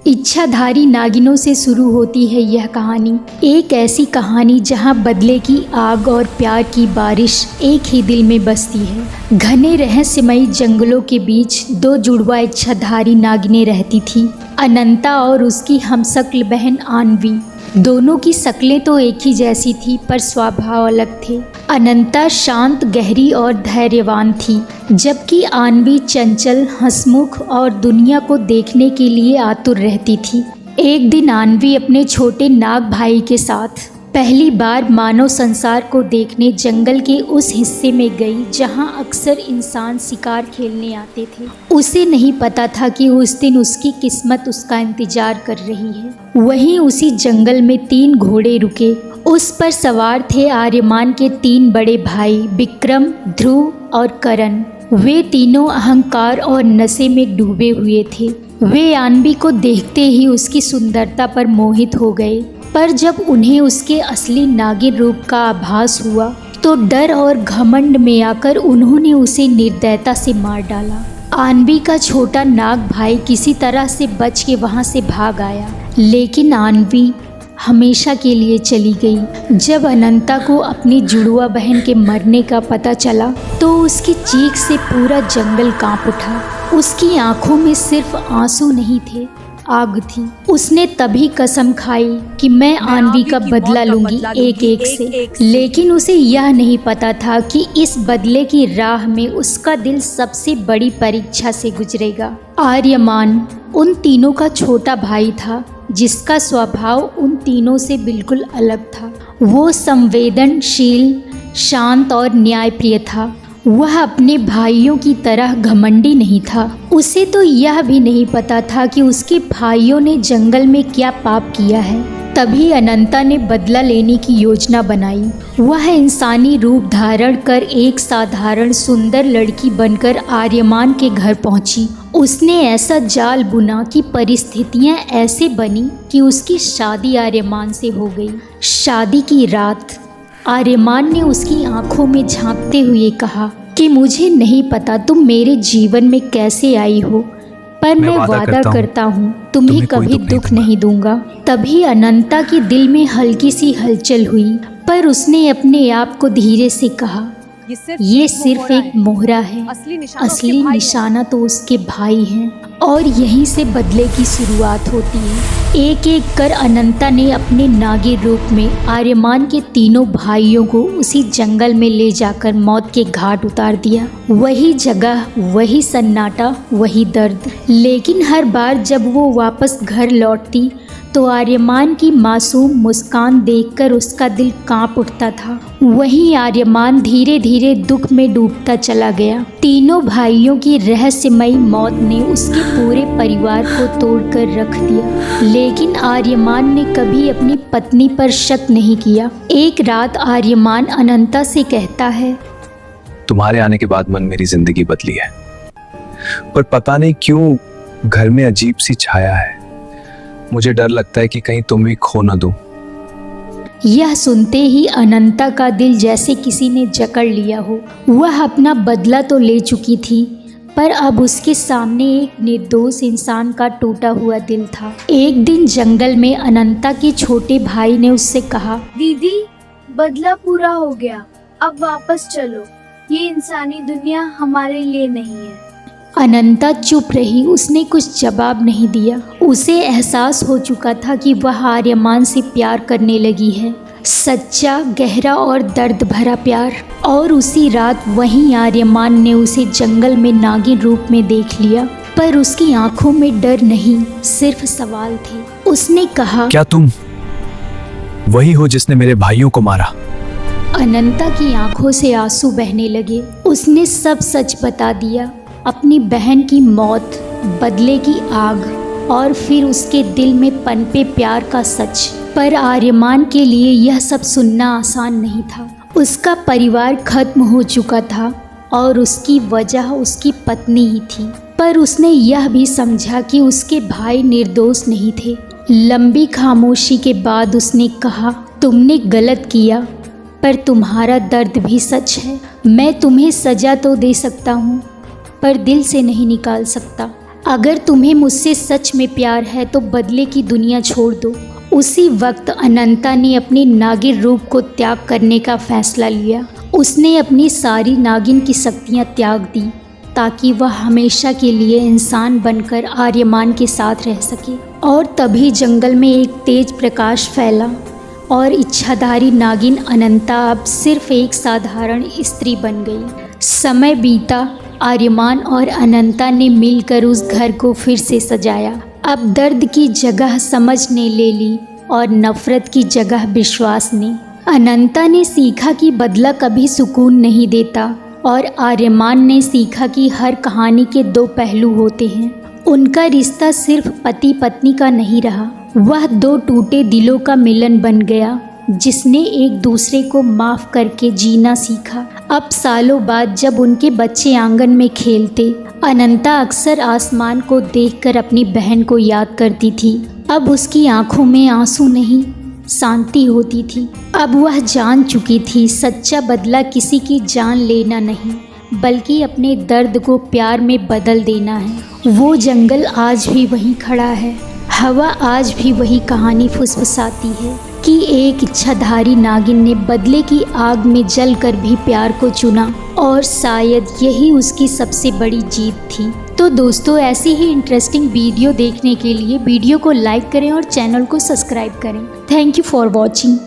इच्छाधारी नागिनों से शुरू होती है यह कहानी। एक ऐसी कहानी जहां बदले की आग और प्यार की बारिश एक ही दिल में बसती है। घने रहस्यमयी जंगलों के बीच दो जुड़वा इच्छाधारी नागिनें रहती थी, अनंता और उसकी हमशक्ल बहन आन्वी। दोनों की शक्लें तो एक ही जैसी थी, पर स्वभाव अलग थे। अनंता शांत, गहरी और धैर्यवान थी, जबकि आन्वी चंचल, हंसमुख और दुनिया को देखने के लिए आतुर रहती थी। एक दिन आन्वी अपने छोटे नाग भाई के साथ पहली बार मानव संसार को देखने जंगल के उस हिस्से में गई जहां अक्सर इंसान शिकार खेलने आते थे। उसे नहीं पता था कि उस दिन उसकी किस्मत उसका इंतजार कर रही है। वहीं उसी जंगल में 3 घोड़े रुके। उस पर सवार थे आर्यमान के 3 बड़े भाई विक्रम, ध्रुव और करण। वे तीनों अहंकार और नशे में डूबे हुए थे। वे आन्वी को देखते ही उसकी सुंदरता पर मोहित हो गए, पर जब उन्हें उसके असली नागिन रूप का आभास हुआ तो डर और घमंड में आकर उन्होंने उसे निर्दयता से मार डाला। आन्वी का छोटा नाग भाई किसी तरह से बच के वहां से भाग आया, लेकिन आन्वी हमेशा के लिए चली गई। जब अनंता को अपनी जुड़वा बहन के मरने का पता चला तो उसकी चीख से पूरा जंगल कांप उठा। उसकी आंखों में सिर्फ आंसू नहीं थे, आग थी। उसने तभी कसम खाई कि मैं आन्वी का बदला लूंगी एक एक से। लेकिन उसे यह नहीं पता था कि इस बदले की राह में उसका दिल सबसे बड़ी परीक्षा से गुजरेगा। आर्यमान उन तीनों का छोटा भाई था, जिसका स्वभाव उन तीनों से बिल्कुल अलग था। वो संवेदनशील, शांत और न्यायप्रिय था। वह अपने भाइयों की तरह घमंडी नहीं था। उसे तो यह भी नहीं पता था कि उसके भाइयों ने जंगल में क्या पाप किया है। तभी अनंता ने बदला लेने की योजना बनाई। वह इंसानी रूप धारण कर एक साधारण सुंदर लड़की बनकर आर्यमान के घर पहुंची। उसने ऐसा जाल बुना कि परिस्थितियां ऐसे बनी कि उसकी शादी आर्यमान से हो गई। शादी की रात आर्यमान ने उसकी आंखों में झांकते हुए कहा कि मुझे नहीं पता तुम मेरे जीवन में कैसे आई हो, पर मैं वादा करता हूँ तुम्हें कभी दुख नहीं दूंगा। तभी अनंता के दिल में हल्की सी हलचल हुई, पर उसने अपने आप को धीरे से कहा, ये सिर्फ एक मोहरा है, असली निशाना तो उसके भाई हैं, और यहीं से बदले की शुरुआत होती है। एक एक कर अनंता ने अपने नागिन रूप में आर्यमान के तीनों भाइयों को उसी जंगल में ले जाकर मौत के घाट उतार दिया। वही जगह, वही सन्नाटा, वही दर्द। लेकिन हर बार जब वो वापस घर लौटती तो आर्यमान की मासूम मुस्कान देखकर उसका दिल कांप उठता था। वहीं आर्यमान धीरे धीरे दुख में डूबता चला गया। तीनों भाइयों की रहस्यमयी मौत ने उसके पूरे परिवार को तोड़कर रख दिया, लेकिन आर्यमान ने कभी अपनी पत्नी पर शक नहीं किया। एक रात आर्यमान अनंता से कहता है, तुम्हारे आने के बाद मन मेरी जिंदगी बदली है, पर पता नहीं क्यों घर में अजीब सी छाया है। मुझे डर लगता है कि कहीं तुम भी खो न दो। यह सुनते ही अनंता का दिल जैसे किसी ने जकड़ लिया हो। वह अपना बदला तो ले चुकी थी, पर अब उसके सामने एक निर्दोष इंसान का टूटा हुआ दिल था। एक दिन जंगल में अनंता के छोटे भाई ने उससे कहा, दीदी, बदला पूरा हो गया, अब वापस चलो। ये इंसानी दुनिया हमारे लिए नहीं है। अनंता चुप रही। उसने कुछ जवाब नहीं दिया। उसे एहसास हो चुका था कि वह आर्यमान से प्यार करने लगी है, सच्चा, गहरा और दर्द भरा प्यार। और उसी रात वहीं आर्यमान ने उसे जंगल में नागिन रूप में देख लिया, पर उसकी आंखों में डर नहीं, सिर्फ सवाल थे। उसने कहा, क्या तुम वही हो जिसने मेरे भाइयों को मारा? अनंता की आंखों से आंसू बहने लगे। उसने सब सच बता दिया, अपनी बहन की मौत, बदले की आग और फिर उसके दिल में पनपे प्यार का सच। पर आर्यमान के लिए यह सब सुनना आसान नहीं था। उसका परिवार खत्म हो चुका था और उसकी वजह उसकी पत्नी ही थी। पर उसने यह भी समझा कि उसके भाई निर्दोष नहीं थे। लंबी खामोशी के बाद उसने कहा, तुमने गलत किया, पर तुम्हारा दर्द भी सच है। मैं तुम्हें सजा तो दे सकता हूँ, पर दिल से नहीं निकाल सकता। अगर तुम्हें मुझसे सच में प्यार है तो बदले की दुनिया छोड़ दो। उसी वक्त अनंता ने अपने नागिन रूप को त्याग करने का फैसला लिया। उसने अपनी सारी नागिन की शक्तियाँ त्याग दी ताकि वह हमेशा के लिए इंसान बनकर आर्यमान के साथ रह सके। और तभी जंगल में एक तेज प्रकाश फैला और इच्छाधारी नागिन अनंता अब सिर्फ एक साधारण स्त्री बन गई। समय बीता, आर्यमान और अनंता ने मिलकर उस घर को फिर से सजाया। अब दर्द की जगह समझ ने ले ली और नफरत की जगह विश्वास ने। अनंता ने सीखा कि बदला कभी सुकून नहीं देता और आर्यमान ने सीखा कि हर कहानी के दो पहलू होते हैं। उनका रिश्ता सिर्फ पति पत्नी का नहीं रहा, वह दो टूटे दिलों का मिलन बन गया जिसने एक दूसरे को माफ़ करके जीना सीखा। अब सालों बाद जब उनके बच्चे आंगन में खेलते, अनंता अक्सर आसमान को देखकर अपनी बहन को याद करती थी। अब उसकी आंखों में आंसू नहीं, शांति होती थी। अब वह जान चुकी थी सच्चा बदला किसी की जान लेना नहीं, बल्कि अपने दर्द को प्यार में बदल देना है। वो जंगल आज भी वहीं खड़ा है, हवा आज भी वही कहानी फुसफुसाती है कि एक इच्छाधारी नागिन ने बदले की आग में जलकर भी प्यार को चुना और शायद यही उसकी सबसे बड़ी जीत थी। तो दोस्तों, ऐसी ही इंटरेस्टिंग वीडियो देखने के लिए वीडियो को लाइक करें और चैनल को सब्सक्राइब करें। Thank you for watching.